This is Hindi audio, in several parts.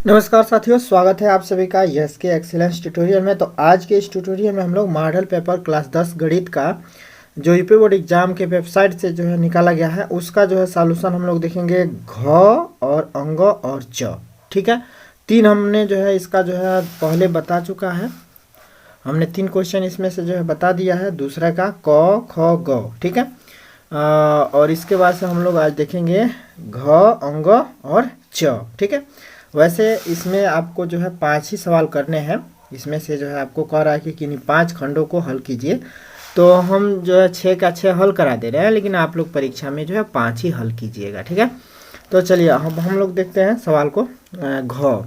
नमस्कार साथियों, स्वागत है आप सभी का यस के एक्सीलेंस ट्यूटोरियल में। तो आज के इस ट्यूटोरियल में हम लोग मॉडल पेपर क्लास 10 गणित का जो यूपी बोर्ड एग्जाम के वेबसाइट से जो है निकाला गया है उसका जो है सॉल्यूशन हम लोग देखेंगे। घ और अंग और च, ठीक है। तीन हमने जो है इसका जो है पहले बता चुका है। हमने 3 क्वेश्चन इसमें से जो है बता दिया है। दूसरा का क ख ग, ठीक है। और इसके बाद से हम लोग आज देखेंगे घ अंग और च, ठीक है। वैसे इसमें आपको जो है 5 ही सवाल करने हैं। इसमें से जो है आपको कह रहा है कि किन्हीं 5 खंडों को हल कीजिए। तो हम जो है 6 का 6 हल करा दे रहे हैं, लेकिन आप लोग परीक्षा में जो है 5 ही हल कीजिएगा, ठीक है। तो चलिए हम लोग देखते हैं सवाल को। घ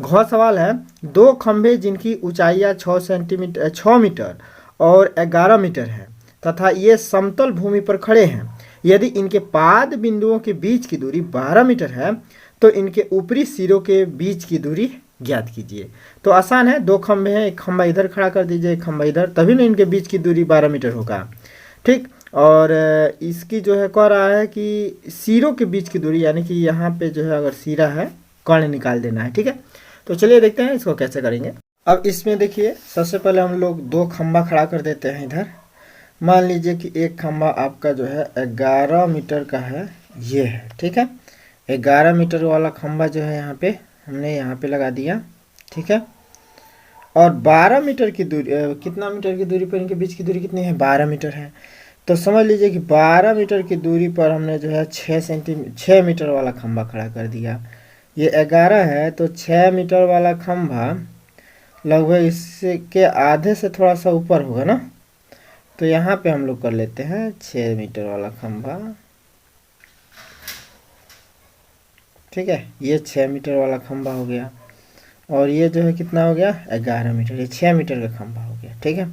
घ सवाल है, दो खंभे जिनकी ऊंचाइयाँ 6 मीटर और 11 मीटर है तथा ये समतल भूमि पर खड़े हैं। यदि इनके पाद बिंदुओं के बीच की दूरी 12 मीटर है तो इनके ऊपरी सिरों के बीच की दूरी ज्ञात कीजिए। तो आसान है, दो खंभे हैं, एक खंभा इधर खड़ा कर दीजिए, एक खंभा इधर, तभी ना इनके बीच की दूरी 12 मीटर होगा, ठीक। और इसकी जो है कह रहा है कि सिरों के बीच की दूरी, यानी कि यहाँ पे जो है अगर सिरा है कर्ण निकाल देना है, ठीक है। तो चलिए देखते हैं इसको कैसे करेंगे। अब इसमें देखिए, सबसे पहले हम लोग दो खंभा खड़ा कर देते हैं इधर। मान लीजिए कि एक खंभा आपका जो है 11 मीटर का है, ये है, ठीक है। 11 मीटर वाला खंभा जो है यहाँ पे हमने यहाँ पे लगा दिया, ठीक है। और 12 मीटर की दूरी, कितना मीटर की दूरी पर इनके बीच की दूरी कितनी है? 12 मीटर है। तो समझ लीजिए कि 12 मीटर की दूरी पर हमने जो है 6 मीटर वाला खंभा खड़ा कर दिया। ये 11 है तो 6 मीटर वाला खंभा लगभग इससे के आधे से थोड़ा सा ऊपर होगा ना। तो यहाँ पे हम लोग कर लेते हैं 6 मीटर वाला खंभा, ठीक है। ये 6 मीटर वाला खंभा हो गया और ये जो है कितना हो गया? 11 मीटर। ये 6 मीटर का खंभा हो गया, ठीक है।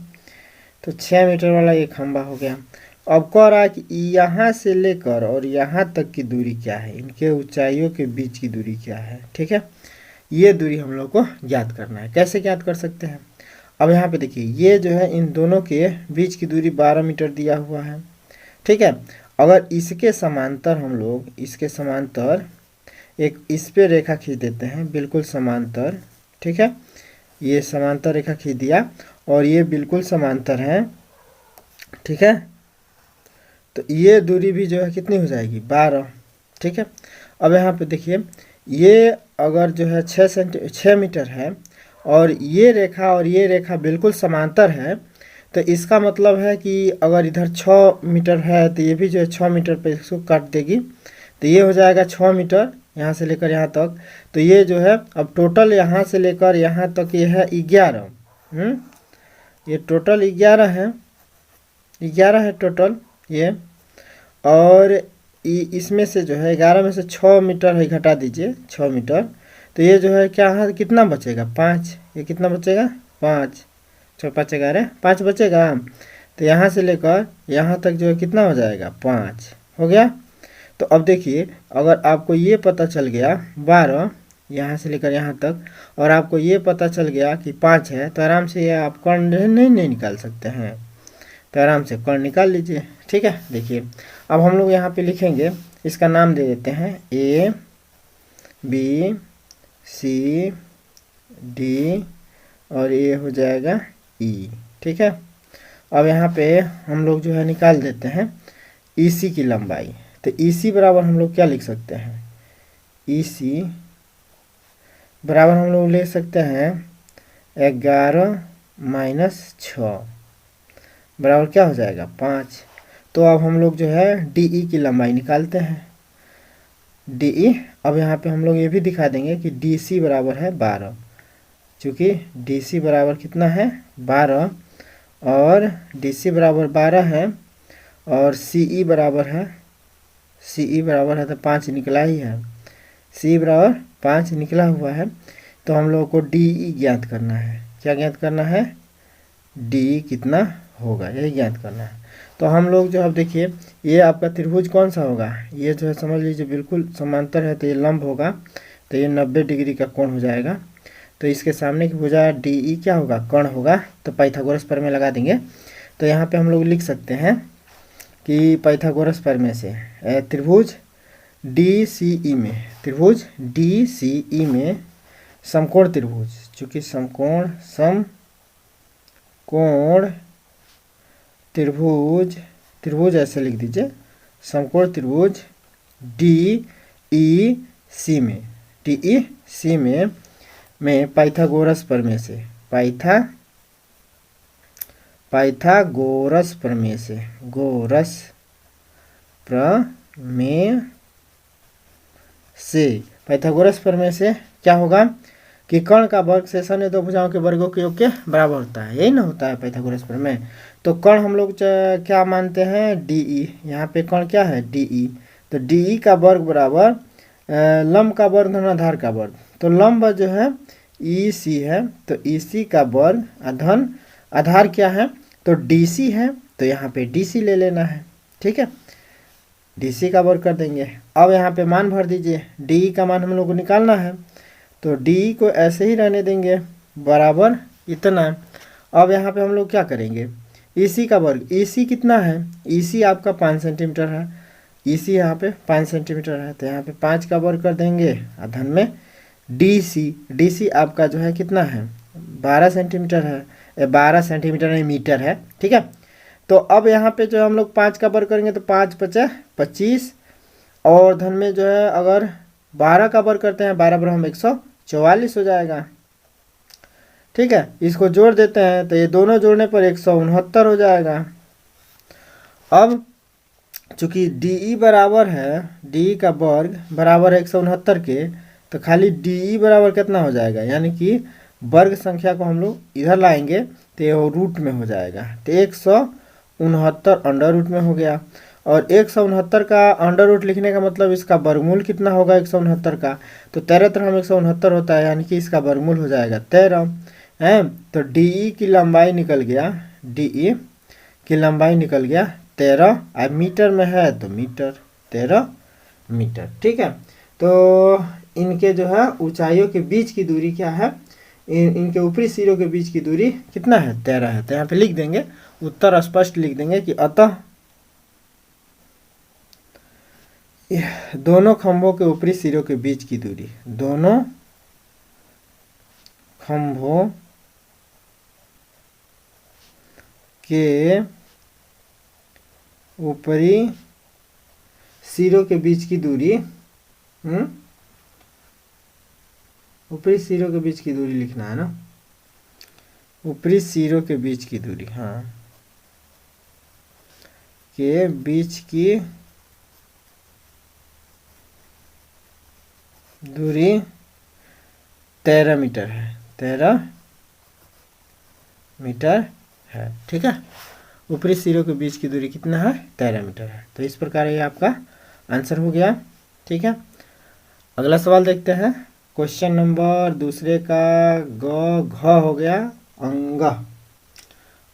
तो 6 मीटर वाला ये खंभा हो गया। अब कह रहा है कि यहाँ से लेकर और यहाँ तक की दूरी क्या है, इनके ऊंचाइयों के बीच की दूरी क्या है, ठीक है। ये दूरी हम लोग को ज्ञात करना है। कैसे ज्ञात कर सकते हैं? अब यहाँ पे देखिए, ये जो है इन दोनों के बीच की दूरी 12 मीटर दिया हुआ है, ठीक है। अगर इसके समांतर हम लोग, इसके समांतर एक इस पे रेखा खींच देते हैं, बिल्कुल समांतर, ठीक है। ये समांतर रेखा खींच दिया और ये बिल्कुल समांतर है, ठीक है। तो ये दूरी भी जो है कितनी हो जाएगी? 12, ठीक है। अब यहाँ पे देखिए, ये अगर जो है 6 मीटर है और ये रेखा बिल्कुल समांतर है, तो इसका मतलब है कि अगर इधर 6 मीटर है तो ये भी जो है 6 मीटर पे इसको काट देगी। तो ये हो जाएगा 6 मीटर यहाँ से लेकर यहाँ तक। तो ये जो है अब टोटल यहाँ से लेकर यहाँ तक ये है 11। ये टोटल 11 है, 11 है टोटल ये। और इसमें से जो है 11 में से 6 मीटर है, घटा दीजिए 6 मीटर। तो ये जो है क्या है, कितना बचेगा? 5। ये कितना बचेगा? 5। 6 5 11, 5 बचेगा। तो यहाँ से लेकर यहाँ तक जो है कितना हो जाएगा? 5 हो गया। तो अब देखिए, अगर आपको ये पता चल गया 12 यहाँ से लेकर यहाँ तक, और आपको ये पता चल गया कि 5 है, तो आराम से ये आप कर्ण नहीं निकाल सकते हैं। तो आराम से कर्ण निकाल लीजिए, ठीक है। देखिए, अब हम लोग यहाँ पे लिखेंगे, इसका नाम दे देते हैं A B C D और ये हो जाएगा E, ठीक है। अब यहाँ पे हम लोग जो है निकाल देते हैं EC की लंबाई। तो EC बराबर हम लोग क्या लिख सकते हैं? EC बराबर हम लोग ले सकते हैं 11 माइनस 6 बराबर क्या हो जाएगा? 5। तो अब हम लोग जो है DE की लंबाई निकालते हैं। DE, अब यहाँ पे हम लोग ये भी दिखा देंगे कि DC बराबर है 12, चूँकि DC बराबर कितना है? 12, और DC बराबर 12 है और CE बराबर है, CE बराबर है तो 5 निकला ही है। CE बराबर 5 निकला हुआ है। तो हम लोग को DE ज्ञात करना है। क्या ज्ञात करना है? DE कितना होगा, यही ज्ञात करना है। तो हम लोग जो अब देखिए, ये आपका त्रिभुज कौन सा होगा? ये जो है समझ लीजिए बिल्कुल समांतर है, तो ये लंब होगा, तो ये 90 डिग्री का कोण हो जाएगा। तो इसके सामने की भुजा DE क्या होगा? कर्ण होगा। तो पाइथागोरस प्रमेय लगा देंगे। तो यहाँ पे हम लोग लिख सकते हैं कि पाइथागोरस प्रमेय से त्रिभुज DCE में, त्रिभुज DCE में समकोण त्रिभुज, चूंकि समकोण त्रिभुज, त्रिभुज ऐसे लिख दीजिए, समकोण त्रिभुज DEC में पाइथागोरस प्रमेय से, पाइथागोरस प्रमेय से, गोरस प्रमेय से, पाइथागोरस प्रमेय से क्या होगा कि कर्ण का वर्ग शेषण दो भुजाओं के वर्गों के योग के बराबर होता है, यही ना होता है पाइथागोरस प्रमेय। तो कर्ण हम लोग क्या मानते हैं DE, यहाँ पे कर्ण क्या है DE, तो DE का वर्ग बराबर लंब का वर्ग धन आधार का वर्ग, तो लंब जो है EC है, तो EC का वर्ग धन आधार क्या है तो DC है, तो यहाँ पे DC ले लेना है, ठीक है, DC का वर्ग कर देंगे। अब यहाँ पे मान भर दीजिए, DE का मान हम लोग को निकालना है, तो DE को ऐसे ही रहने देंगे बराबर इतना। अब यहाँ पे हम लोग क्या करेंगे, EC का वर्ग, EC कितना है, EC आपका 5 सेंटीमीटर है, EC यहाँ पे 5 सेंटीमीटर है, तो यहाँ पे 5 का वर्ग कर देंगे धन में DC आपका जो है कितना है 12 सेंटीमीटर है, 12 सेंटीमीटर नहीं मीटर है, ठीक है। तो अब यहाँ पे जो हम लोग 5 का वर्ग करेंगे तो 5 × 25, और धन में जो है अगर 12 का वर्ग करते हैं 12 × 144 हो जाएगा, ठीक है। इसको जोड़ देते हैं तो ये दोनों जोड़ने पर 169 हो जाएगा। अब चूंकि DE बराबर है, DE का वर्ग बराबर है 169 के, तो खाली DE बराबर कितना हो जाएगा, यानी कि वर्ग संख्या को हम लोग इधर लाएंगे तो ये रूट में हो जाएगा, तो 169 अंडर रूट में हो गया। और 169 का अंडर रूट लिखने का मतलब इसका वर्गमूल कितना होगा 169 का, तो 13 169 होता है, यानी कि इसका वर्गमूल हो जाएगा 13 है। तो DE की लंबाई निकल गया, DE की लंबाई निकल गया 13, अब मीटर में है तो मीटर, 13 मीटर, ठीक है। तो इनके जो है ऊंचाइयों के बीच की दूरी क्या है, इनके ऊपरी सिरों के बीच की दूरी कितना है 13 है। तो यहाँ पे लिख देंगे, उत्तर स्पष्ट लिख देंगे कि अतः दोनों खंभों के ऊपरी सिरों के बीच की दूरी, दोनों खंभों के ऊपरी सिरों के बीच की दूरी, ऊपरी सिरों के बीच की दूरी लिखना है ना, ऊपरी सिरों के बीच की दूरी, हाँ, के बीच की दूरी 13 मीटर है, 13 मीटर है, ठीक है। ऊपरी सिरों के बीच की दूरी कितना है 13 मीटर है। तो इस प्रकार ये आपका आंसर हो गया, ठीक है। अगला सवाल देखते हैं, क्वेश्चन नंबर दूसरे का घ हो गया अंग।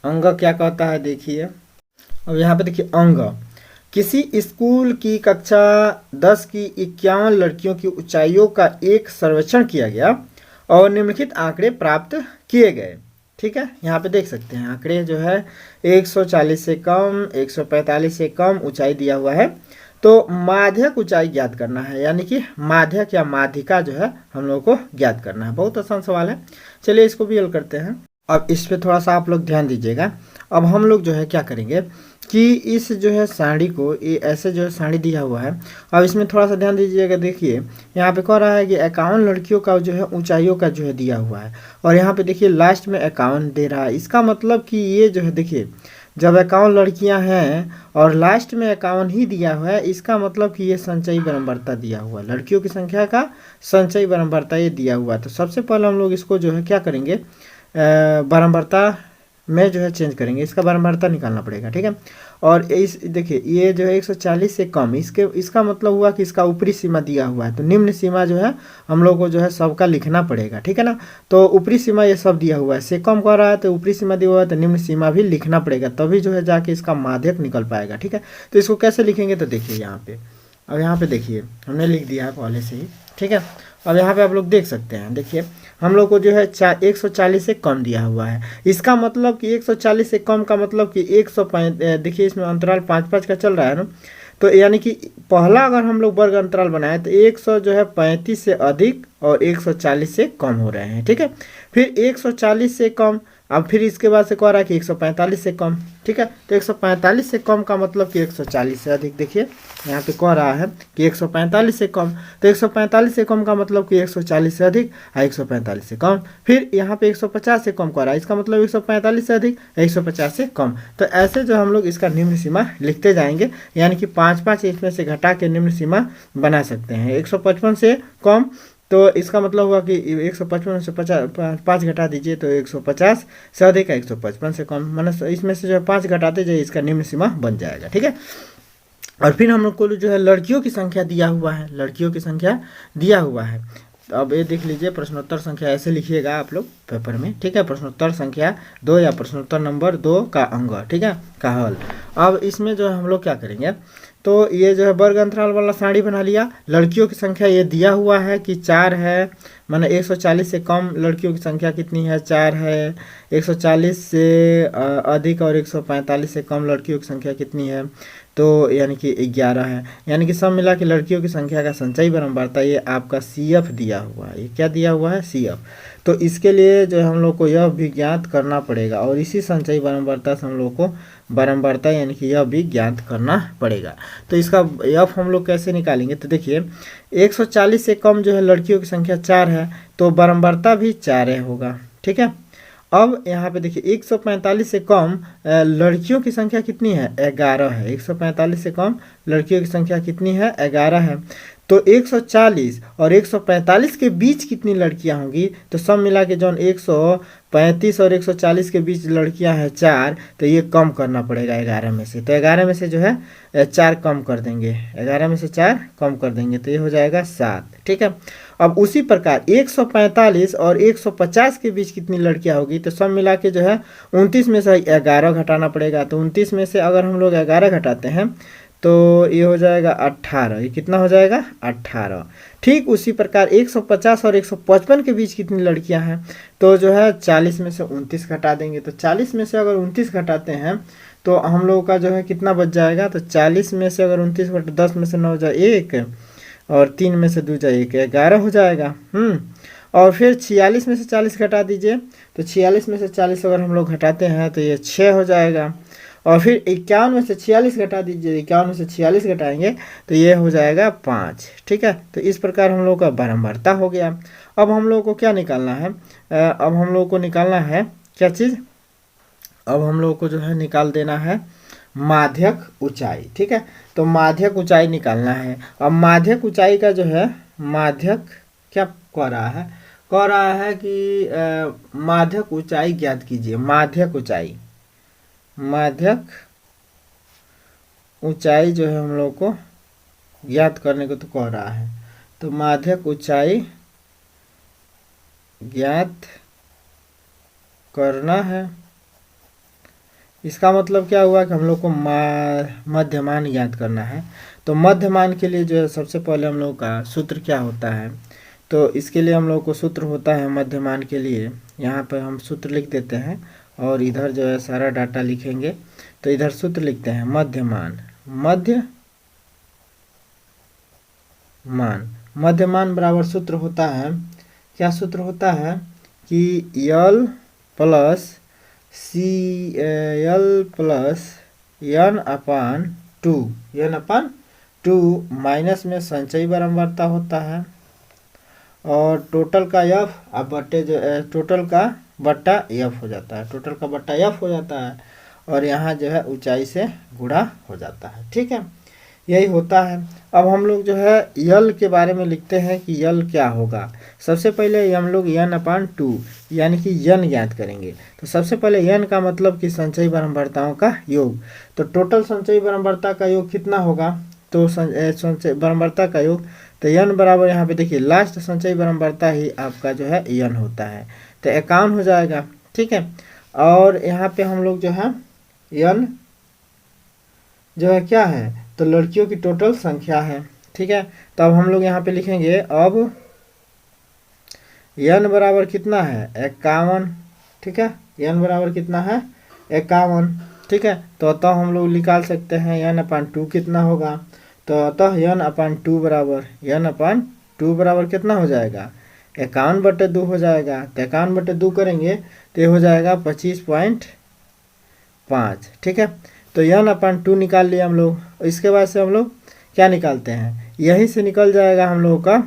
अंग क्या कहता है देखिए, अब यहाँ पे देखिए अंग, किसी स्कूल की कक्षा 10 की 51 लड़कियों की ऊंचाइयों का एक सर्वेक्षण किया गया और निम्नलिखित आंकड़े प्राप्त किए गए, ठीक है। यहाँ पे देख सकते हैं आंकड़े जो है 140 से कम, 145 से कम ऊंचाई दिया हुआ है। तो माध्यक ऊंचाई ज्ञात करना है, यानी कि माध्यक या माध्यिका जो है हम लोग को ज्ञात करना है। बहुत आसान सवाल है, चलिए इसको भी हल करते हैं। अब इस पे थोड़ा सा आप लोग ध्यान दीजिएगा। अब हम लोग जो है क्या करेंगे कि इस जो है साड़ी को, ये ऐसे जो है साड़ी दिया हुआ है, अब इसमें थोड़ा सा ध्यान दीजिएगा। देखिए यहाँ पे कह रहा है कि 51 लड़कियों का जो है ऊंचाइयों का जो है दिया हुआ है, और यहाँ पे देखिए लास्ट में 51 दे रहा है। इसका मतलब कि ये जो है देखिए जब 51 लड़कियां हैं और लास्ट में 51 ही दिया हुआ है, इसका मतलब कि ये संचयी बराबरता दिया हुआ है, लड़कियों की संख्या का संचयी बराबरता ये दिया हुआ है। तो सबसे पहले हम लोग इसको जो है क्या करेंगे, बराबरता में जो है चेंज करेंगे, इसका बराबरता निकालना पड़ेगा, ठीक है। और इस देखिए ये जो है 140 से कम, इसका मतलब हुआ कि इसका ऊपरी सीमा दिया हुआ है, तो निम्न सीमा जो है हम लोग को जो है सबका लिखना पड़ेगा, ठीक है ना। तो ऊपरी सीमा ये सब दिया हुआ है, से कम कर रहा है तो ऊपरी सीमा दिया हुआ है, तो निम्न सीमा भी लिखना पड़ेगा, तभी जो है जाके इसका माध्यक निकल पाएगा, ठीक है। तो इसको कैसे लिखेंगे, तो देखिए यहाँ पे, अब यहाँ पे देखिए हमने लिख दिया है पहले से ही, ठीक है। अब यहाँ पे आप लोग देख सकते हैं, देखिए हम लोग को जो है 140 से कम दिया हुआ है, इसका मतलब कि 140 से कम का मतलब कि 105, देखिए इसमें अंतराल 5-5 का चल रहा है ना, तो यानी कि पहला अगर हम लोग वर्ग अंतराल बनाए तो 100 जो है 35 से अधिक और 140 से कम हो रहे हैं, ठीक है। फिर 140 से कम, अब फिर इसके बाद से कह रहा है कि 145 से कम, ठीक है। तो 145 से कम का मतलब कि 140 से अधिक। देखिए यहाँ पे कह रहा है कि 145 से कम, तो 145 से कम का मतलब कि 140 से अधिक और 145 से कम। फिर यहाँ पे 150 से कम कह रहा है, इसका मतलब 145 से अधिक 150 से कम। तो ऐसे जो हम लोग इसका निम्न सीमा लिखते जाएंगे, यानी कि 5-5 इसमें से घटा के निम्न सीमा बना सकते हैं। 155 से कम, तो इसका मतलब हुआ कि 155 से 5 घटा दीजिए तो 150 से अधिक है 155 से कम, माना इसमें से जो है 5 घटाते जाइए, इसका निम्न सीमा बन जाएगा, ठीक है। और फिर हम लोग को जो है लड़कियों की संख्या दिया हुआ है, लड़कियों की संख्या दिया हुआ है। तो अब ये देख लीजिए, प्रश्नोत्तर संख्या ऐसे लिखिएगा आप लोग पेपर में, ठीक है। प्रश्नोत्तर संख्या 2 या प्रश्नोत्तर नंबर 2 का अंग, ठीक है, का हल। अब इसमें जो है हम लोग क्या करेंगे, तो ये जो है वर्ग अंतराल वाला सारणी बना लिया। लड़कियों की संख्या ये दिया हुआ है कि 4 है, माने 140 से कम लड़कियों की संख्या कितनी है, 4 है। 140 से अधिक और 145 से कम लड़कियों की संख्या कितनी है, तो यानी कि 11 है। यानी कि सब मिला के लड़कियों की संख्या का संचयी बारंबारता ये आपका CF दिया हुआ है। ये क्या दिया हुआ है, CF। तो इसके लिए जो हम लोग को यह भी ज्ञात करना पड़ेगा, और इसी संचयी बारंबारता से हम लोग को बारंबारता यानी कि यह भी ज्ञात करना पड़ेगा। तो इसका F हम लोग कैसे निकालेंगे, तो देखिए 140 से कम जो है लड़कियों की संख्या 4 है, तो बारंबारता भी 4 होगा, ठीक है। अब यहाँ पे देखिए 145 से कम लड़कियों की संख्या कितनी है, 11 है। 145 से कम लड़कियों की संख्या कितनी है, 11 है। तो 140 और 145 के बीच कितनी लड़कियां होंगी, तो सब मिला के जो 135 और 140 के बीच लड़कियां हैं 4, तो ये कम करना पड़ेगा 11 में से। तो 11 में से जो है 4 कम कर देंगे, 11 में से 4 कम कर देंगे, तो ये हो जाएगा 7, ठीक है। अब उसी प्रकार 145 और 150 के बीच कितनी लड़कियां होगी, तो सब मिला के जो है 29 में से 11 घटाना पड़ेगा। तो 29 में से अगर हम लोग 11 घटाते हैं तो ये हो जाएगा 18। ये कितना हो जाएगा, 18। ठीक उसी प्रकार 150 और 155 के बीच कितनी लड़कियां हैं, तो जो है 40 में से 29 घटा देंगे। तो 40 में से अगर 29 घटाते हैं तो हम लोगों का जो है कितना बच जाएगा, तो 40 में से अगर 29 घटा, 10 में से 9 जाए 1 और 3 में से 2 जाए 1, 11 हो जाएगा। और फिर 46 में से 40 घटा दीजिए, तो 46 में से 40 अगर हम लोग घटाते हैं तो ये 6 हो जाएगा। और फिर 51 में से 46 घटा दीजिए, 51 में से 46 घटाएंगे तो ये हो जाएगा 5, ठीक है। तो इस प्रकार हम लोग का बारंबारता हो गया। अब हम लोग को क्या निकालना है, अब हम लोग को निकालना है क्या चीज़, अब हम लोग को जो है निकाल देना है माध्यक ऊंचाई, ठीक है। तो माध्यक ऊंचाई निकालना है। अब माध्यक ऊंचाई का जो है, माध्यक क्या कह रहा है, कह रहा है कि माध्यक ऊंचाई ज्ञात कीजिए। माध्यक ऊंचाई, माध्यक ऊंचाई जो है हम लोग को ज्ञात करने को तो कह रहा है। तो माध्यक ऊंचाई ज्ञात करना है, इसका मतलब क्या हुआ कि हम लोग को मध्यमान ज्ञात करना है। तो मध्यमान के लिए जो है सबसे पहले हम लोग का सूत्र क्या होता है, तो इसके लिए हम लोग को सूत्र होता है मध्यमान के लिए, यहाँ पर हम सूत्र लिख देते हैं और इधर जो है सारा डाटा लिखेंगे। तो इधर सूत्र लिखते हैं मध्यमान, मध्यमान बराबर सूत्र होता है, क्या सूत्र होता है कि L प्लस n अपान 2 माइनस में संचयी बारंबारता होता है, और टोटल का F अब बट्टे जो टोटल का बट्टा F हो जाता है, टोटल का बट्टा F हो जाता है, और यहाँ जो है ऊंचाई से गुणा हो जाता है, ठीक है। यही होता है। अब हम लोग जो है यल के बारे में लिखते हैं कि यल क्या होगा। सबसे पहले हम लोग n अपान 2 यानी कि n ज्ञात करेंगे। तो सबसे पहले n का मतलब कि संचयी बारंबारताओं का योग। तो टोटल संचयी बारंबारता का योग कितना होगा, तो संचयी बारंबारता का योग, तो n बराबर यहाँ पे देखिए लास्ट संचयी बारंबारता ही आपका जो है n होता है, तो 51 हो जाएगा, ठीक है। और यहाँ पे हम लोग जो है n जो है क्या है, तो लड़कियों की टोटल संख्या है, ठीक है। तो अब हम लोग यहाँ पे लिखेंगे, अब n बराबर कितना है 51, ठीक है। n बराबर कितना है 51, ठीक है। तो अतः हम लोग निकाल सकते हैं n/2 कितना होगा। तो अतः n/2 बराबर कितना हो जाएगा, 51/2 हो जाएगा। तो 51/2 करेंगे तो ये हो जाएगा 25.5। ठीक है। तो n/2 निकाल लिया हम लोग। इसके बाद से हम लोग क्या निकालते हैं, यहीं से निकल जाएगा हम लोगों का,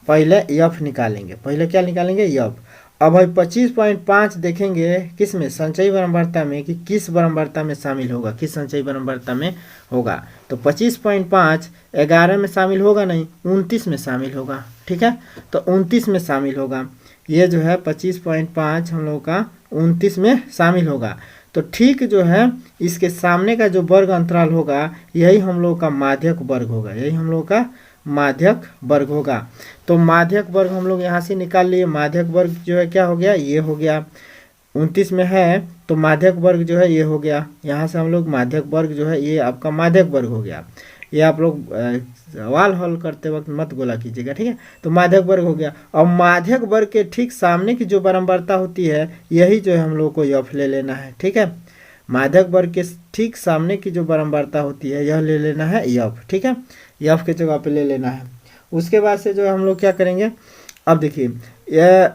पहले यफ निकालेंगे। पहले क्या निकालेंगे, यफ। अब भाई 25.5 देखेंगे किस में, संचयी बारंबारता में, कि किस बारंबारता में शामिल होगा, किस संचयी बारंबारता में होगा। तो 25.5 11 में शामिल होगा नहीं, 29 में शामिल होगा। ठीक है। तो 29 में शामिल होगा। ये जो है 25.5 हम लोग का 29 में शामिल होगा। तो ठीक जो है इसके सामने का जो वर्ग अंतराल होगा यही हम लोग का माध्यक वर्ग होगा, यही हम लोग का माध्यक वर्ग होगा। तो माध्यक वर्ग हम लोग यहाँ से निकाल लिए। माध्यक वर्ग जो है क्या हो गया, ये हो गया। 29 में है तो माध्यक वर्ग जो है ये हो गया। यहाँ से हम लोग माध्यक वर्ग जो है ये आपका माध्यक वर्ग हो गया। ये आप लोग सवाल हल करते वक्त मत गोला कीजिएगा। ठीक है। तो माध्यक वर्ग हो गया। और माध्यक वर्ग के ठीक सामने की जो बारंबारता होती है यही जो है हम लोग को यफ ले लेना है। ठीक है। माध्यक वर्ग के ठीक सामने की जो बारंबारता होती है यह ले लेना है यफ। ठीक है। यफ के जगह पे ले लेना है। उसके बाद से जो हम लोग क्या करेंगे, अब देखिए यह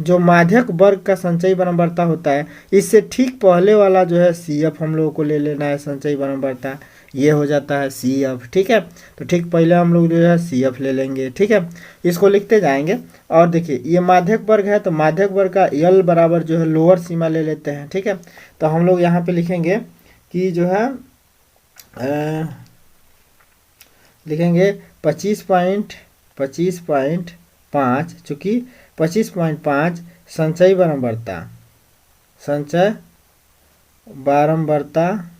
जो माध्यक वर्ग का संचयी बारंबारता होता है इससे ठीक पहले वाला जो है सी एफ हम लोगों को ले लेना है संचयी बारंबारता, ये हो जाता है सी एफ। ठीक है। तो ठीक पहले हम लोग जो है सी एफ ले लेंगे। ठीक है। इसको लिखते जाएंगे। और देखिए ये माध्यक वर्ग है तो माध्यक वर्ग का यल बराबर जो है लोअर सीमा ले लेते हैं। ठीक है। तो हम लोग यहाँ पे लिखेंगे कि जो है लिखेंगे 25.5, चूँकि 25.5 संचयी बारंबारता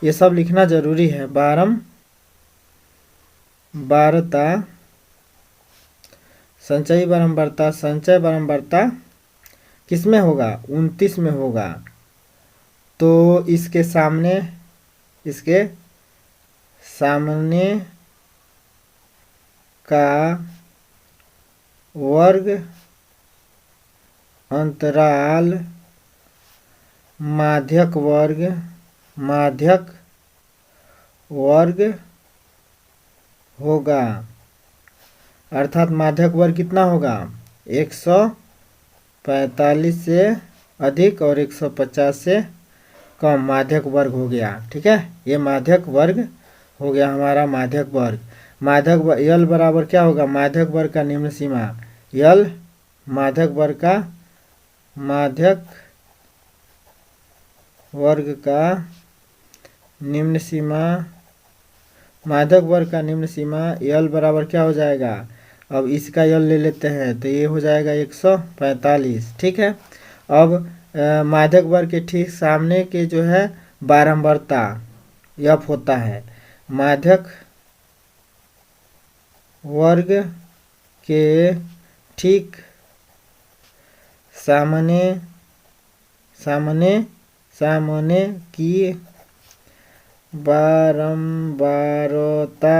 ये सब लिखना जरूरी है। बारंबारता संचयी बारंबारता किस में होगा, 29 में होगा। तो इसके सामने का वर्ग अंतराल माध्यक वर्ग होगा। अर्थात माध्यक वर्ग कितना होगा, 145 से अधिक और 150 से कम माध्यक वर्ग हो गया। ठीक है। ये माध्यक वर्ग हो गया हमारा माध्यक वर्ग। यल बराबर क्या होगा, माध्यक वर्ग का निम्न सीमा, यल माध्यक वर्ग का निम्न सीमा, माध्यक वर्ग का निम्न सीमा यल बराबर क्या हो जाएगा। अब इसका यल ले लेते हैं तो ये हो जाएगा 145। ठीक है। अब माध्यक वर्ग के ठीक सामने के जो है बारंबारता यफ होता है। माध्यक वर्ग के ठीक सामने की बारंबारता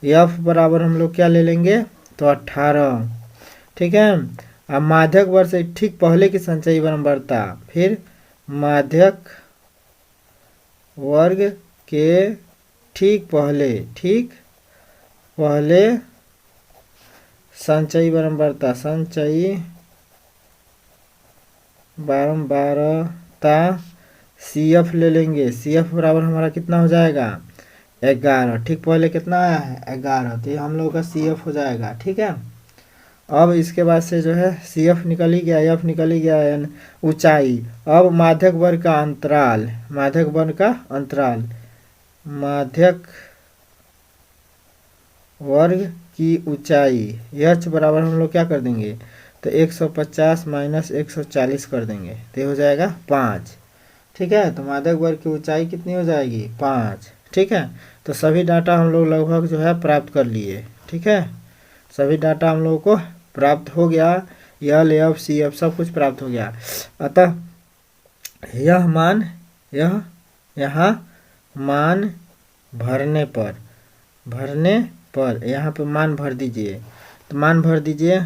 यफ बराबर हम लोग क्या ले लेंगे, तो 18। ठीक है। अब माध्यक वर्ग से ठीक पहले की संचयी बारंबारता, फिर माध्यक वर्ग के ठीक पहले संचयी बारंबारता सी एफ ले लेंगे। सी एफ बराबर हमारा कितना हो जाएगा, 11। ठीक पहले कितना आया है, 11। तो ये हम लोग का सी एफ हो जाएगा। ठीक है। अब इसके बाद से जो है सी एफ निकल ही गया, एफ निकल ही गया, ऊंचाई। अब माध्यक वर्ग का की ऊंचाई एच बराबर हम लोग क्या कर देंगे, तो 150 माइनस 140 कर देंगे तो ये हो जाएगा 5। ठीक है। तो माध्यक वर्ग की ऊंचाई कितनी हो जाएगी, 5। ठीक है। तो सभी डाटा हम लोग लगभग जो है प्राप्त कर लिए। ठीक है। सभी डाटा हम लोगों को प्राप्त हो गया, यल एफ सी एफ सब कुछ प्राप्त हो गया। अतः यहाँ मान भरने पर यहाँ पे मान भर दीजिए। तो मान भर दीजिए।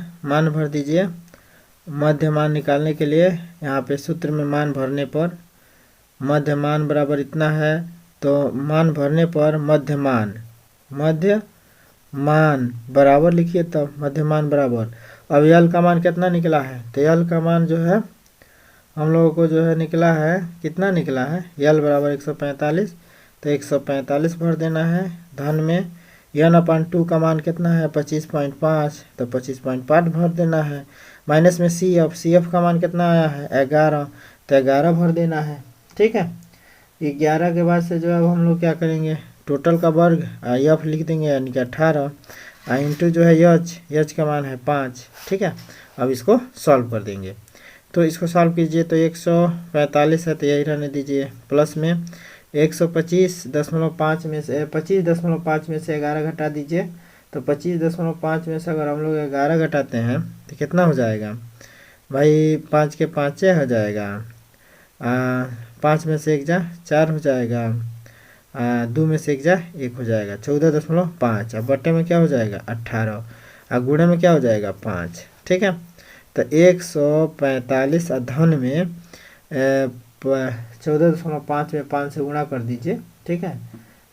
मध्य मान निकालने के लिए यहाँ पे सूत्र में मान भरने पर मध्यमान बराबर इतना है, तो मान भरने पर मध्यमान बराबर लिखिए, तब मध्यमान बराबर। अब यल का मान कितना निकला है, तो यल का मान जो है हम लोगों को जो है निकला है, कितना निकला है, यल बराबर 145, तो 145 भर देना है। धन में n/2 का मान कितना है 25.5, तो 25.5 भर देना है। माइनस में CF का मान कितना आया है 11, तो 11 भर देना है। ठीक है, 11 के बाद से जो है हम लोग क्या करेंगे, टोटल का वर्ग f लिख देंगे, यानी कि 18 इंटू जो है h का मान है 5। ठीक है, अब इसको सॉल्व कर देंगे, तो इसको सॉल्व कीजिए, तो 145 है तो यही रहने दीजिए, प्लस में 125.5 में से 25.5 में से 11 घटा दीजिए, तो 25.5 में से अगर हम लोग 11 घटाते हैं तो कितना हो जाएगा भाई, 5 के 5 हो जाएगा, 5 में से 1 जा 4 हो जाएगा, 2 में से 1 जा 1 हो जाएगा, 14.5। अब बट्टे में क्या हो जाएगा 18, और गुणे में क्या हो जाएगा 5। ठीक है, तो 145 धन में 14.5 में 5 से गुणा कर दीजिए। ठीक है,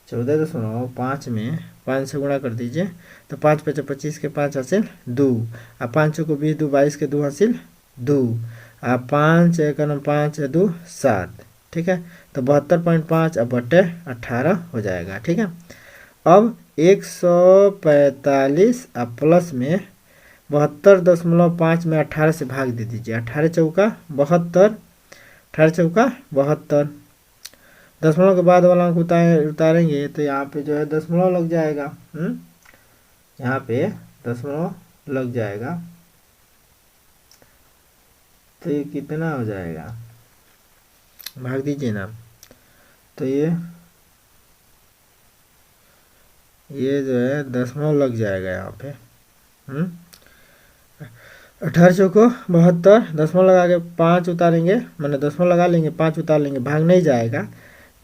14.5 में 5 से गुणा कर दीजिए, तो 5 × 25 के 5 हासिल 2, और 5 को 20 2 22 के 2 हासिल 2, और 5 × 5 2 7। ठीक है, तो 72.5 अब बटे 18 हो जाएगा। ठीक है, अब 145 अब प्लस में 72.5 में 18 से भाग दे दीजिए, 18 चौका 72, 18 चौका 72। दशमलव के बाद वाला अंक उतारेंगे तो यहाँ पे जो है दशमलव लग जाएगा। यहाँ पे दशमलव लग जाएगा, तो ये कितना हो जाएगा, भाग दीजिए ना, तो ये जो है दशमलव लग जाएगा यहाँ पे। 18 चौको 72, दशमलव लगा के 5 उतारेंगे, मैंने दशमलव लगा लेंगे 5 उतार लेंगे, भाग नहीं जाएगा,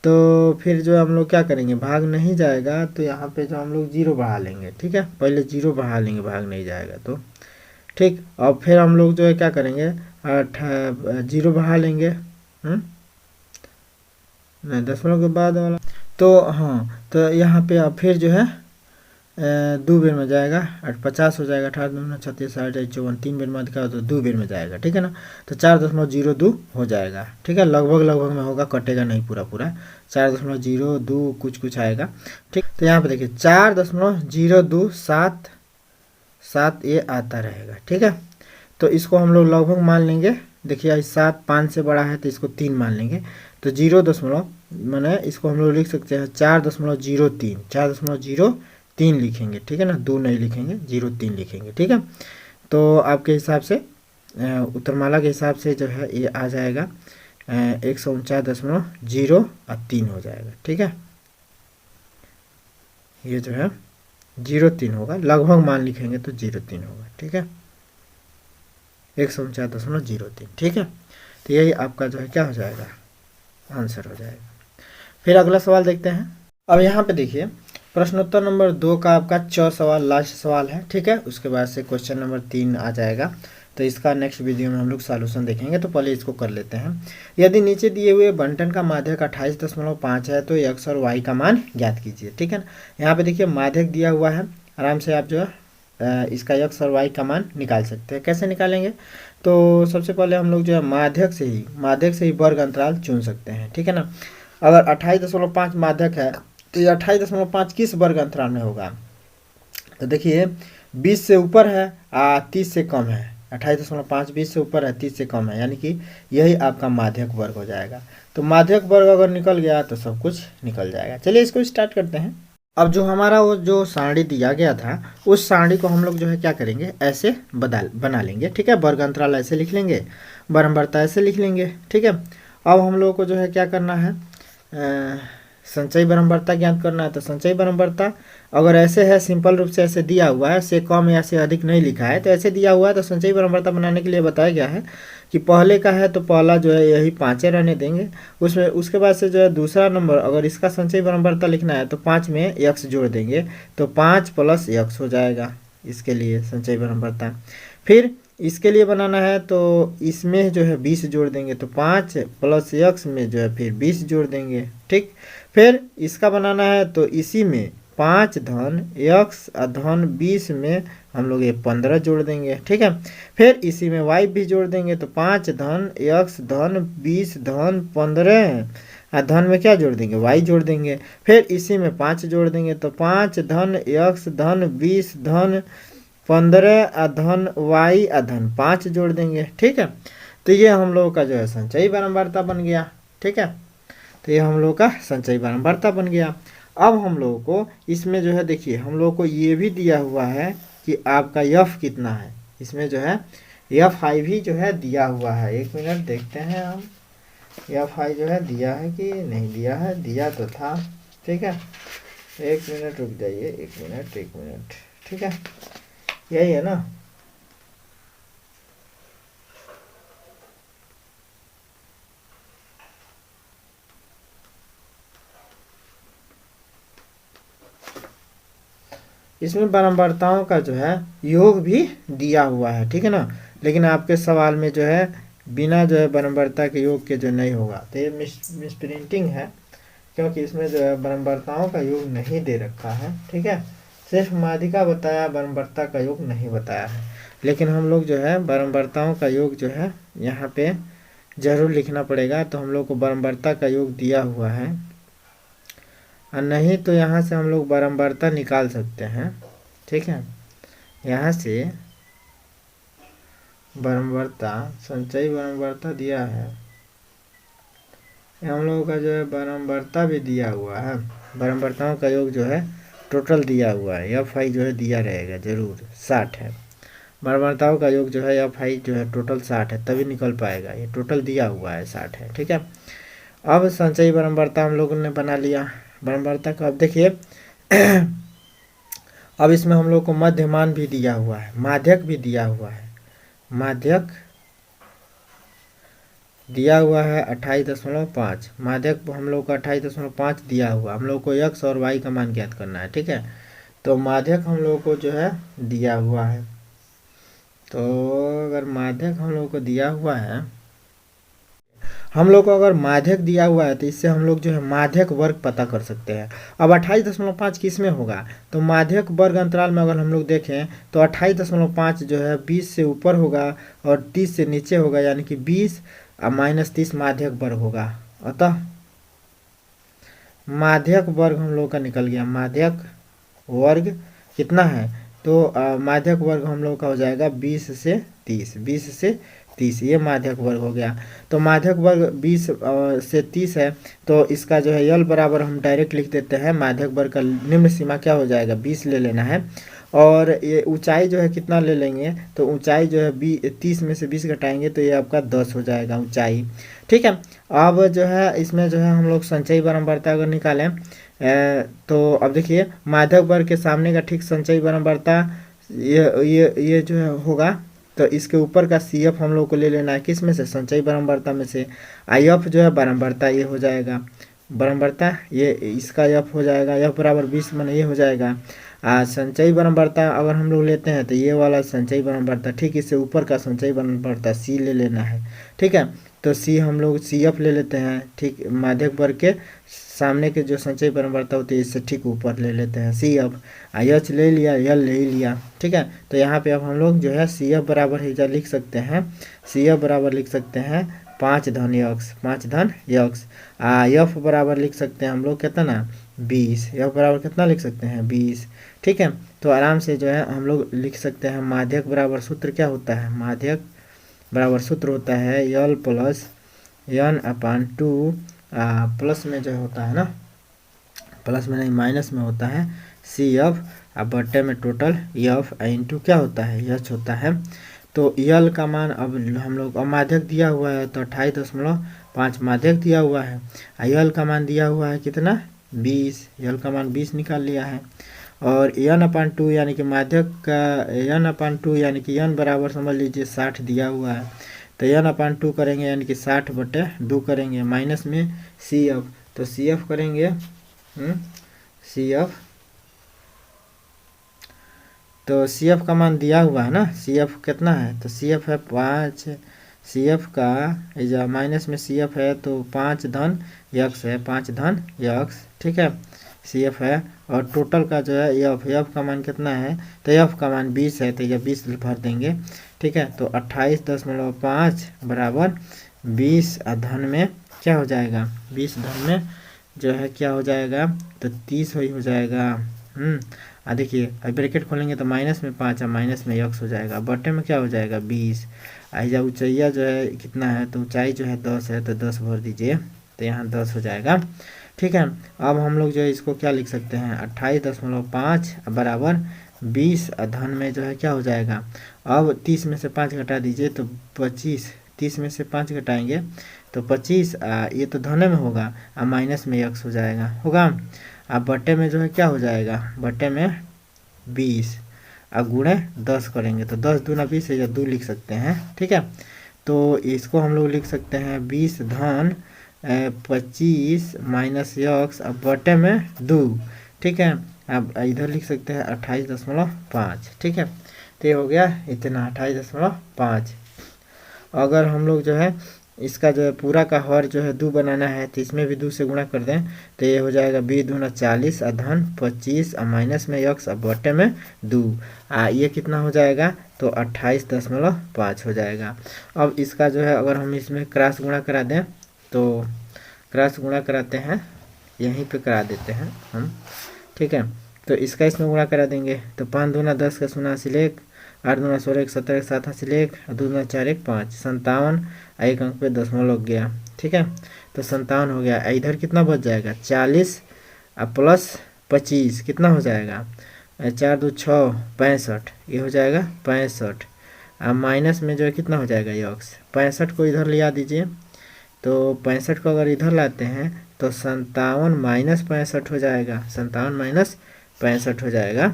तो फिर जो हम लोग क्या करेंगे, भाग नहीं जाएगा तो यहाँ पे जो हम लोग 0 बढ़ा लेंगे। ठीक है, पहले 0 बढ़ा लेंगे, भाग नहीं जाएगा तो। ठीक, और फिर हम लोग जो है क्या करेंगे, 0 बढ़ा लेंगे, नहीं दशमलव के बाद वाला, तो हाँ, तो यहाँ पे अब फिर जो है 2 बेर में जाएगा, 50 हो जाएगा, 18 दूना 36 60 54, 3 बेर में दिखाओ तो 2 बेर में जाएगा। ठीक है ना, तो 4.02 हो जाएगा। ठीक है, लगभग में होगा, कटेगा नहीं पूरा 4.02 कुछ आएगा। ठीक, तो यहाँ पे देखिए 4.0277 ये आता रहेगा। ठीक है, तो इसको हम लोग लगभग मान लेंगे, देखिए 7 5 से बड़ा है तो इसको 3 मान लेंगे, तो 0 मैंने इसको हम लोग लिख सकते हैं 4.03 लिखेंगे। ठीक है ना, 2 नहीं लिखेंगे, 0.3 लिखेंगे। ठीक है, तो आपके हिसाब से उत्तरमाला के हिसाब से जो है ये आ जाएगा 149.03 हो जाएगा। ठीक है, ये जो है 0.3 होगा, लगभग मान लिखेंगे तो 0.3 होगा। ठीक है, 149.03। ठीक है, तो यही आपका जो है क्या हो जाएगा, आंसर हो जाएगा। फिर अगला सवाल देखते हैं। अब यहाँ पे देखिए प्रश्नोत्तर नंबर 2 का आपका 4 सवाल लास्ट सवाल है। ठीक है, उसके बाद से क्वेश्चन नंबर 3 आ जाएगा, तो इसका नेक्स्ट वीडियो में हम लोग सॉल्यूशन देखेंगे। तो पहले इसको कर लेते हैं। यदि नीचे दिए हुए बंटन का माध्यक 28.5 है तो x और y का मान ज्ञात कीजिए। ठीक है ना, यहाँ पे देखिए माध्यक दिया हुआ है, आराम से आप जो है इसका x और y का मान निकाल सकते हैं। कैसे निकालेंगे, तो सबसे पहले हम लोग जो है माध्यक से ही वर्ग अंतराल चुन सकते हैं। ठीक है ना, अगर 28.5 माध्यक है तो ये 28.5 किस वर्ग अंतराल में होगा, तो देखिए 20 से ऊपर है 30 से कम है, 28.5 20 से ऊपर है 30 से कम है, यानी कि यही आपका माध्यक वर्ग हो जाएगा। तो माध्यक वर्ग अगर निकल गया तो सब कुछ निकल जाएगा। चलिए इसको स्टार्ट करते हैं। अब जो हमारा वो जो सारणी दिया गया था उस सारणी को हम लोग जो है क्या करेंगे, ऐसे बना लेंगे। ठीक है, वर्ग अंतराल ऐसे लिख लेंगे, बारंबारता ऐसे लिख लेंगे। ठीक है, अब हम लोग को जो है क्या करना है, संचयी बारंबारता ज्ञात करना है। तो संचयी बारंबारता अगर ऐसे है, सिंपल रूप से ऐसे दिया हुआ है, से कम या से अधिक नहीं लिखा है, तो ऐसे दिया हुआ है, तो संचयी बारंबारता बनाने के लिए बताया गया है कि पहले का है तो पहला जो है यही 5 रहने देंगे, उसमें उसके बाद से जो है दूसरा नंबर अगर इसका संचयी बारंबारता लिखना है तो 5 में x जोड़ देंगे, तो 5 + x हो जाएगा इसके लिए संचयी बारंबारता। फिर इसके लिए बनाना है तो इसमें जो है 20 जोड़ देंगे तो 5 प्लस x में जो है फिर 20 जोड़ देंगे, ठीक। फिर इसका बनाना है तो इसी में 5 धन x धन 20 में हम लोग ये 15 जोड़ देंगे, ठीक है। फिर इसी में y भी जोड़ देंगे तो 5 धन x धन 20 धन 15 धन में क्या जोड़ देंगे, y जोड़ देंगे। फिर इसी में 5 जोड़ देंगे तो 5 धन x धन 20 धन 15 धन y धन 5 जोड़ देंगे, ठीक है। तो ये हम लोगों का जो है संचयी बारंबारता बन गया, ठीक है। तो ये हम लोग का संचयी बारंबारता बन गया। अब हम लोगों को इसमें जो है देखिए हम लोगों को ये भी दिया हुआ है कि आपका f कितना है। इसमें जो है fi भी जो है दिया हुआ है। एक मिनट देखते हैं हम fi जो है दिया है कि नहीं दिया है, दिया तो था, ठीक है। एक मिनट रुक जाइए, एक मिनट, ठीक है, यही है ना। इसमें बारंबारताओं का जो है योग भी दिया हुआ है, ठीक है ना। लेकिन आपके सवाल में जो है बिना जो है बारंबारता के योग के जो नहीं होगा, तो ये मिस प्रिंटिंग है, क्योंकि इसमें जो है बारंबारताओं का योग नहीं दे रखा है, ठीक है। सिर्फ माध्यिका बताया, बारंबारता का योग नहीं बताया है। लेकिन हम लोग जो है बारंबारताओं का योग जो है यहाँ पे जरूर लिखना पड़ेगा। तो हम लोग को बारंबारता का योग दिया हुआ है, और नहीं तो यहाँ से हम लोग बारंबारता निकाल सकते हैं, ठीक है। यहाँ से बारंबारता, संचयी बारंबारता दिया है, हम लोगों का जो है बारंबारता भी दिया हुआ है। बारंबारताओं का योग जो है टोटल दिया हुआ है, fi जो है दिया रहेगा जरूर 60 है। बारंबारताओं का योग जो है fi जो है टोटल 60 है, तभी निकल पाएगा। ये टोटल दिया हुआ है 60 है, ठीक है। अब संचयी बारंबारता हम लोगों ने बना लिया बारंबारता का। अब देखिए अब इसमें हम लोग को मध्यमान भी दिया हुआ है, माध्यक भी दिया हुआ है। माध्यक दिया हुआ है 28.5, माध्यक हम लोग को 28.5 दिया हुआ। हम लोग को x और y का मान ज्ञात करना है, ठीक है। तो माध्यक हम लोग को जो है दिया हुआ है। तो अगर माध्यक हम लोग को दिया हुआ है, हम लोग को अगर माध्यक दिया हुआ है तो इससे हम लोग जो है माध्यक वर्ग पता कर सकते हैं। अब 28.5 किस में होगा, तो माध्यक वर्ग अंतराल में अगर हम लोग देखें तो 28.5 जो है 20 से ऊपर होगा और 30 से नीचे होगा, यानी कि 20 माइनस 30 माध्यक वर्ग होगा। अतः माध्यक वर्ग हम लोग का निकल गया। माध्यक वर्ग कितना है, तो माध्यक वर्ग हम लोग का हो जाएगा 20 से 30, 20 से 30, ये माध्यक वर्ग हो गया। तो माध्यक वर्ग 20 से 30 है, तो इसका जो है यल बराबर हम डायरेक्ट लिख देते हैं। माध्यक वर्ग का निम्न सीमा क्या हो जाएगा, 20 ले लेना है। और ये ऊंचाई जो है कितना ले लेंगे, तो ऊंचाई जो है 30 में से 20 घटाएंगे तो ये आपका 10 हो जाएगा ऊंचाई, ठीक है। अब जो है इसमें जो है हम लोग संचयी बारंबारता अगर निकालें तो अब देखिए माध्यक वर्ग के सामने का ठीक संचयी बारंबारता ये जो है होगा, तो इसके ऊपर का CF हम लोग को ले लेना है, किस में से, संचयी बारंबारता में से। IF जो है बारंबारता ये हो जाएगा, बारंबारता ये इसका F हो जाएगा, F बराबर 20 माने ये हो जाएगा। संचयी बारंबारता अगर हम लोग लेते हैं तो ये वाला संचयी बारंबारता, ठीक इससे ऊपर का संचयी बारंबारता C ले लेना है, ठीक है। तो C हम लोग CF ले लेते हैं, ठीक। माध्यक वर्ग के सामने के जो संचयी बारंबारता होती है इससे ठीक ऊपर ले लेते हैं CF। H ले लिया, L ले लिया, ठीक है। तो यहाँ पे अब हम लोग जो है CF बराबर ही लिख सकते हैं, CF बराबर लिख सकते हैं 5 धन x, 5 धन x। F बराबर लिख सकते हैं हम लोग कितना, 20। F बराबर कितना लिख सकते हैं, 20, ठीक है। तो आराम से जो है हम लोग लिख सकते हैं माध्यक बराबर सूत्र क्या होता है, माध्यक बराबर सूत्र होता है L प्लस n/2, प्लस में जो होता है ना, प्लस में नहीं माइनस में होता है CF, अब बट्टे में टोटल F इंटू क्या होता है, H होता है। तो यल का मान अब हम लोग माध्यक दिया हुआ है तो 28.5 माध्यक दिया हुआ है, यल का मान दिया हुआ है कितना, 20, यल का मान 20 निकाल लिया है। और n/2 यानी कि माध्यक का n/2 यानी कि n बराबर समझ लीजिए 60 दिया हुआ है, तो n/2 करेंगे यानी कि 60/2 करेंगे, माइनस में CF, तो CF करेंगे CF तो सी एफ का मान दिया हुआ है ना, सी एफ कितना है, तो सी एफ है 5, सी एफ का जो माइनस में सी एफ है तो 5 धन यक्स है, 5 धन यक्स, ठीक है, सी एफ है। और टोटल का जो है एफ का मान कितना है, तो एफ का मान 20 है, तो ये 20 भर देंगे, ठीक है। तो 28.5 बराबर 20 धन में क्या हो जाएगा, 20 धन में जो है क्या हो जाएगा, तो 30 हो जाएगा। देखिए अब ब्रैकेट खोलेंगे तो माइनस में 5 और माइनस में यक्स हो जाएगा, बटे में क्या हो जाएगा 20। जब ऊंचाइया जो है कितना है, तो ऊंचाई जो है 10 है, तो 10 भर दीजिए, तो यहाँ 10 हो जाएगा, ठीक है। अब हम लोग जो है इसको क्या लिख सकते हैं, 28.5 बराबर 20 धन में जो है क्या हो जाएगा, अब 30 में से 5 घटा दीजिए तो 25, 30 में से 5 घटाएंगे तो 25, ये तो धन में होगा, अब माइनस में यक्स हो जाएगा, होगा। अब बटे में जो है क्या हो जाएगा, बटे में 20, अब गुणे 10 करेंगे तो 10 दूना 20 है, या 2 लिख सकते हैं, ठीक है। तो इसको हम लोग लिख सकते हैं 20 धन 25 माइनस यक्स, अब बटे में 2, ठीक है। अब इधर लिख सकते हैं 28.5, ठीक है। तो ये हो गया इतना 28.5। अगर हम लोग जो है इसका जो है पूरा का हर जो है 2 बनाना है, तो इसमें भी 2 से गुणा कर दें, तो ये हो जाएगा 20 दूना 40 धन 25 माइनस में यक्स, अब बटे में 2, ये कितना हो जाएगा, तो 28.5 हो जाएगा। अब इसका जो है अगर हम इसमें क्रॉस गुणा करा दें, तो क्रॉस गुणा कराते हैं, यहीं पे करा देते हैं हम, ठीक है। तो इसका इसमें गुणा करा देंगे, तो 5 दूना 10 का 87 लेख, 8 दूना 16 1 17 7 80 लेख, 2 दूना 4 1 5 57, एक अंक पे दशमलव लग गया, ठीक है। तो 57 हो गया। इधर कितना बच जाएगा, 40 प्लस 25 कितना हो जाएगा, 4 2 6 65, ये हो जाएगा 65। अब माइनस में जो है कितना हो जाएगा यक्स, 65 को इधर ले आ दीजिए, तो 65 को अगर इधर लाते हैं तो 57 माइनस 65 हो जाएगा, 57 माइनस 65 हो जाएगा।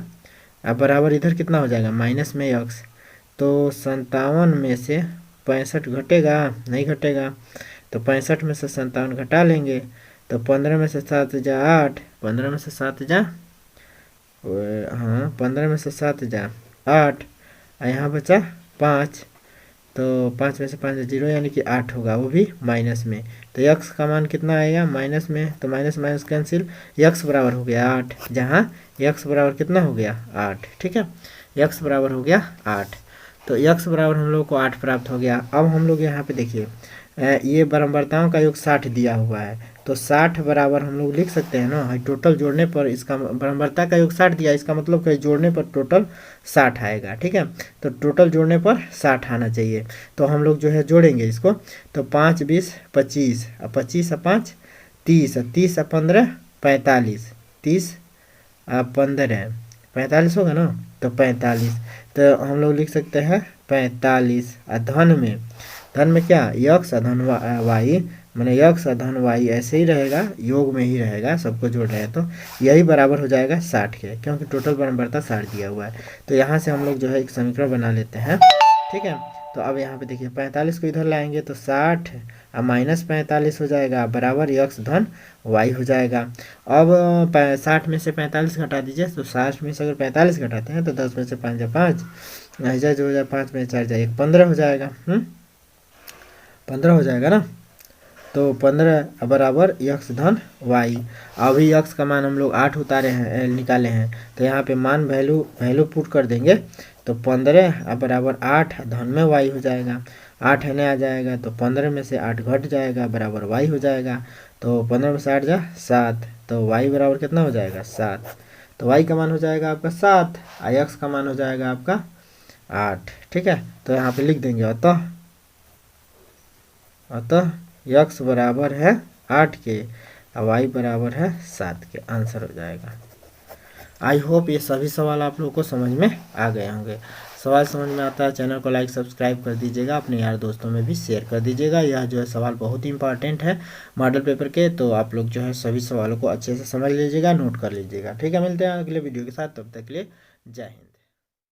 अब बराबर इधर कितना हो जाएगा, माइनस में यक्स, तो 57 में से 65 घटेगा, नहीं घटेगा, तो 65 में से 57 घटा लेंगे, तो 15 में से 7 जा 8, 15 में से 7 जा, हाँ 15 में से 7 जा 8, यहाँ बचा 5, तो 5 में से 5 0, यानी कि 8 होगा, वो भी माइनस में। तो यक्स का मान कितना आएगा, माइनस में, तो माइनस माइनस कैंसिल, यक्स बराबर हो गया 8, जहाँ यक्स बराबर कितना हो गया 8, ठीक है, यक्स बराबर हो गया 8। तो यक्स बराबर हम लोग को 8 प्राप्त हो गया। अब हम लोग यहाँ पे देखिए ये बराबरताओं का योग 60 दिया हुआ है, तो 60 बराबर हम लोग लिख सकते हैं ना, टोटल जोड़ने पर इसका बराबरता का योग 60 दिया, इसका मतलब कि जोड़ने पर टोटल 60 आएगा, ठीक है। तो टोटल जोड़ने पर 60 आना चाहिए, तो हम लोग जो है जोड़ेंगे इसको, तो 5 20 25, 25 5 30, 30 15 45, 30 15 45 होगा ना, तो 45, तो हम लोग लिख सकते हैं 45। धन में क्या, यक्स धन वाई, मैंने यक्स धन वाई ऐसे ही रहेगा, योग में ही रहेगा, सबको जोड़ रहे हैं, तो यही बराबर हो जाएगा 60 के, क्योंकि टोटल बराबरता 60 दिया हुआ है। तो यहाँ से हम लोग जो है एक समीकरण बना लेते हैं, ठीक है। तो अब यहाँ पे देखिए 45 को इधर लाएंगे तो 60 माइनस 45 हो जाएगा, बराबर यक्स धन वाई हो जाएगा। अब 60 में से 45 घटा दीजिए, तो 60 में से अगर 45 घटाते हैं तो 10 में से 5 जा 5, ऐसा जो हो जाए 5 में 4 जाए 1, 15 हो जाएगा, 15 हो जाएगा ना। तो 15 बराबर यक्स धन वाई। अभी यक्स का मान हम लोग 8 उतारे हैं, निकाले हैं, तो यहाँ पे मान वैल्यू पुट कर देंगे, तो 15 बराबर 8 धन में वाई हो जाएगा, 8 है आ जाएगा, तो 15 में से 8 घट जाएगा, बराबर वाई हो जाएगा, तो 15 में से 8 जा 7, तो वाई बराबर कितना हो जाएगा 7, तो वाई का मान हो जाएगा आपका 7, यक्स का मान हो जाएगा आपका 8, ठीक है। तो यहाँ पे लिख देंगे अतः यक्स बराबर है 8 के, वाई बराबर है 7 के, आंसर हो जाएगा। आई होप ये सभी सवाल आप लोगों को समझ में आ गए होंगे। सवाल समझ में आता है चैनल को लाइक सब्सक्राइब कर दीजिएगा, अपने यार दोस्तों में भी शेयर कर दीजिएगा। यह जो है सवाल बहुत ही इंपॉर्टेंट है मॉडल पेपर के, तो आप लोग जो है सभी सवालों को अच्छे से समझ लीजिएगा, नोट कर लीजिएगा, ठीक है। मिलते हैं अगले वीडियो के साथ, तब तक के लिए जय हिंद।